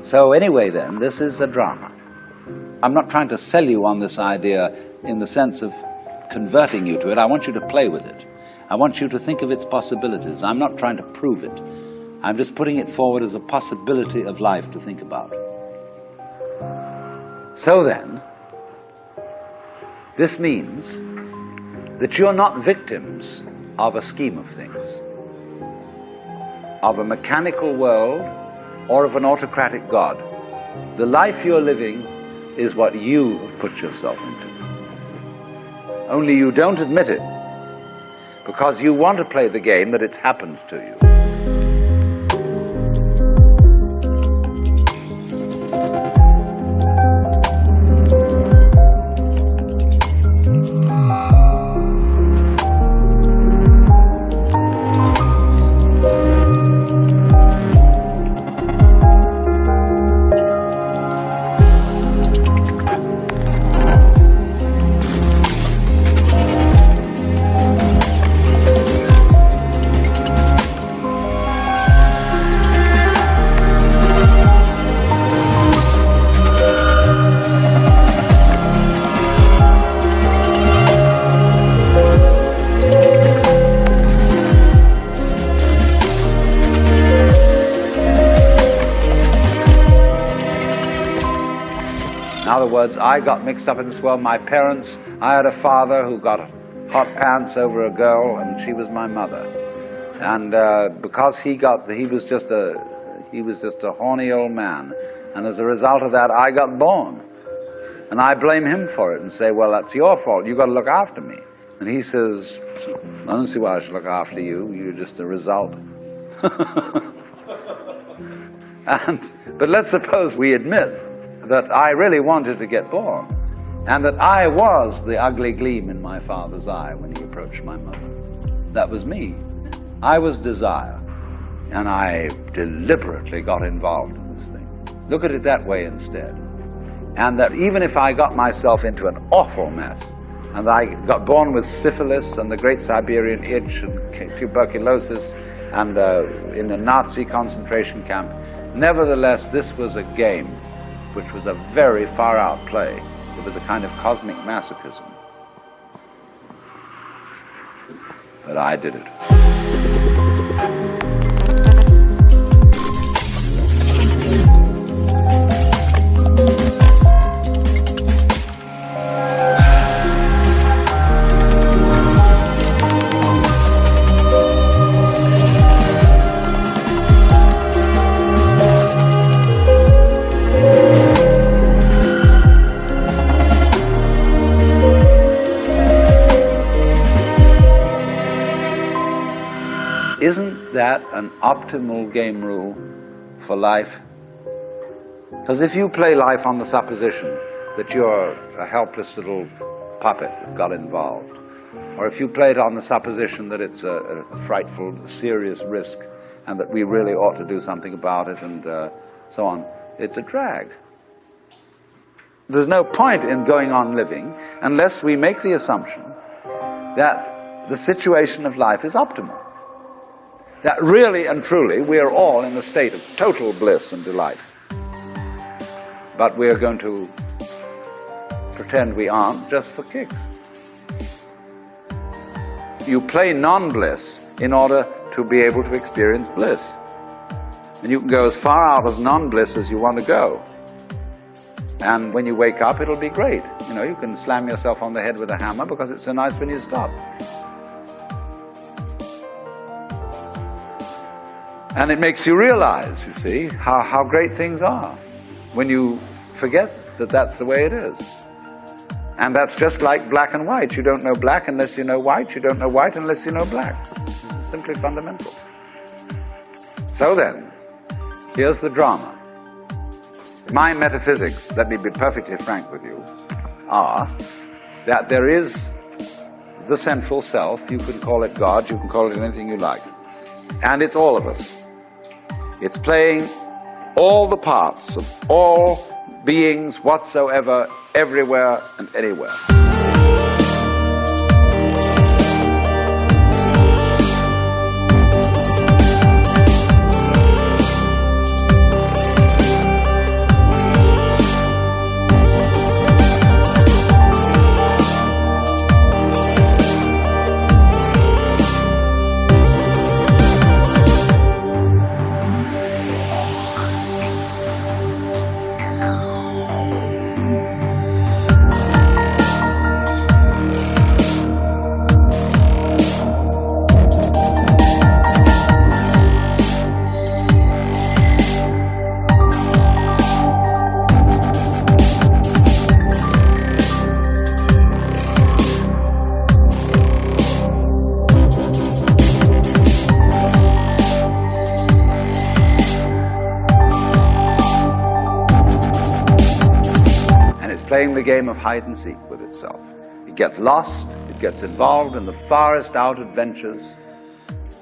So anyway then, this is the drama. I'm not trying to sell you on this idea in the sense of converting you to it. I want you to play with it. I want you to think of its possibilities. I'm not trying to prove it. I'm just putting it forward as a possibility of life to think about. So then, this means that you're not victims of a scheme of things, of a mechanical world or of an autocratic God. The life you're living is what you have put yourself into. Only you don't admit it because you want to play the game that it's happened to you. In other words, I got mixed up in this world. My parents, I had a father who got hot pants over a girl, and she was my mother. And because he was just a horny old man, and as a result of that, I got born. And I blame him for it and say, well, that's your fault. You've got to look after me. And he says, I don't see why I should look after you. You're just a result. But let's suppose we admit that I really wanted to get born, and that I was the ugly gleam in my father's eye when he approached my mother. That was me. I was desire, and I deliberately got involved in this thing. Look at it that way instead. And that even if I got myself into an awful mess, and I got born with syphilis and the great Siberian itch and tuberculosis and in a Nazi concentration camp, nevertheless this was a game which was a very far-out play. It was a kind of cosmic masochism. But I did it. Isn't that an optimal game rule for life? Because if you play life on the supposition that you're a helpless little puppet that got involved, or if you play it on the supposition that it's a frightful, serious risk, and that we really ought to do something about it, and so on, it's a drag. There's no point in going on living unless we make the assumption that the situation of life is optimal. That really and truly we are all in a state of total bliss and delight. But we are going to pretend we aren't just for kicks. You play non-bliss in order to be able to experience bliss. And you can go as far out as non-bliss as you want to go. And when you wake up, it'll be great. You know, you can slam yourself on the head with a hammer because it's so nice when you stop. And it makes you realize, you see, how great things are when you forget that that's the way it is. And that's just like black and white. You don't know black unless you know white. You don't know white unless you know black. This is simply fundamental. So then, here's the drama. My metaphysics, let me be perfectly frank with you, are that there is the central self. You can call it God, you can call it anything you like. And it's all of us. It's playing all the parts of all beings whatsoever, everywhere and anywhere. playing the game of hide and seek with itself. It gets lost, it gets involved in the farthest out adventures,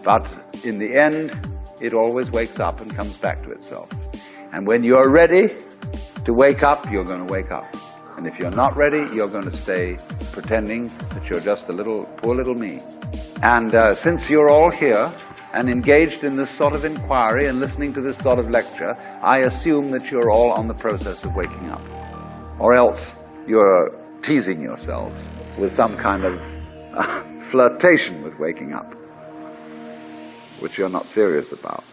but in the end, it always wakes up and comes back to itself. And when you're ready to wake up, you're going to wake up. And if you're not ready, you're going to stay pretending that you're just a little, poor little me. And since you're all here and engaged in this sort of inquiry and listening to this sort of lecture, I assume that you're all on the process of waking up. Or else you're teasing yourselves with some kind of flirtation with waking up, which you're not serious about.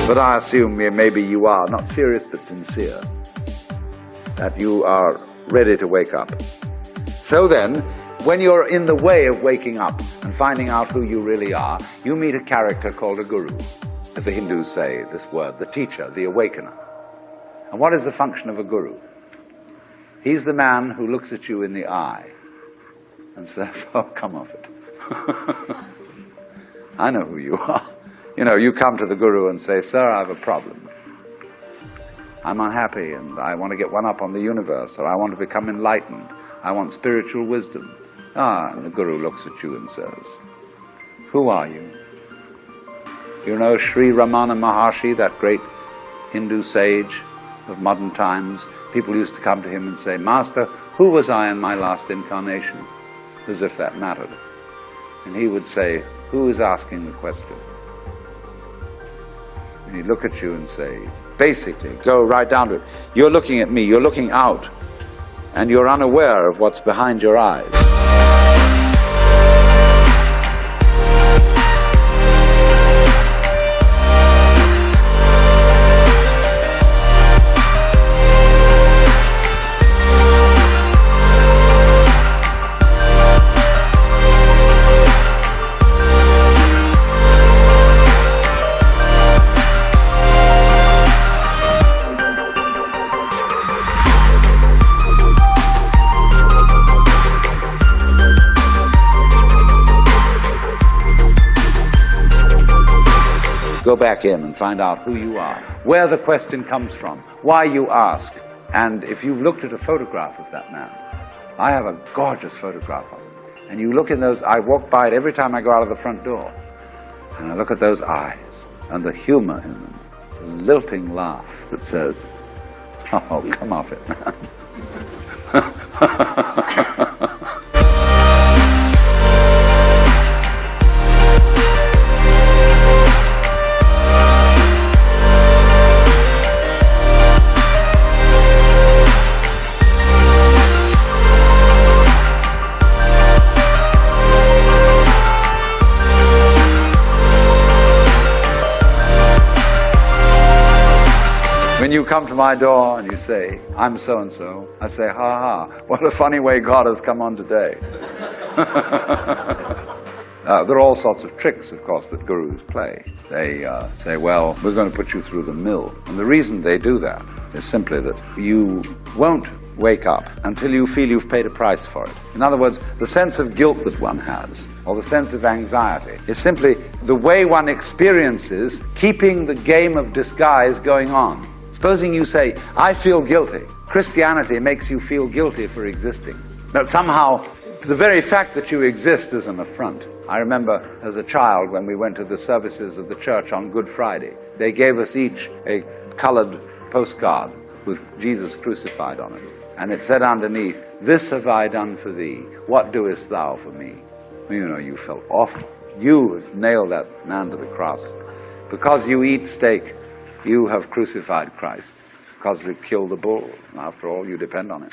But I assume maybe you are, not serious but sincere, that you are ready to wake up. So then, when you're in the way of waking up and finding out who you really are, you meet a character called a guru. As the Hindus say this word, the teacher, the awakener. And what is the function of a guru? He's the man who looks at you in the eye and says, oh, come off it. I know who you are. You know, you come to the guru and say, sir, I have a problem. I'm unhappy and I want to get one up on the universe, or I want to become enlightened. I want spiritual wisdom. And the guru looks at you and says, who are you? You know Sri Ramana Maharshi, that great Hindu sage of modern times? People used to come to him and say, Master, who was I in my last incarnation? As if that mattered. And he would say, who is asking the question? And he'd look at you and say, basically, go right down to it. You're looking at me, you're looking out, and you're unaware of what's behind your eyes. Go back in and find out who you are, where the question comes from, why you ask. And if you've looked at a photograph of that man, I have a gorgeous photograph of him, and you look in those, I walk by it every time I go out of the front door, and I look at those eyes, and the humor in them, the lilting laugh that says, oh, come off it, man. When you come to my door and you say, I'm so-and-so, I say, ha ha, what a funny way God has come on today. There are all sorts of tricks, of course, that gurus play. They say, well, we're going to put you through the mill. And the reason they do that is simply that you won't wake up until you feel you've paid a price for it. In other words, the sense of guilt that one has, or the sense of anxiety, is simply the way one experiences keeping the game of disguise going on. Supposing you say, I feel guilty. Christianity makes you feel guilty for existing. That somehow, the very fact that you exist is an affront. I remember as a child when we went to the services of the church on Good Friday, they gave us each a colored postcard with Jesus crucified on it. And it said underneath, this have I done for thee, what doest thou for me? Well, you know, you felt awful. You have nailed that man to the cross. Because you eat steak, you have crucified Christ, because you killed the bull. And after all, you depend on it.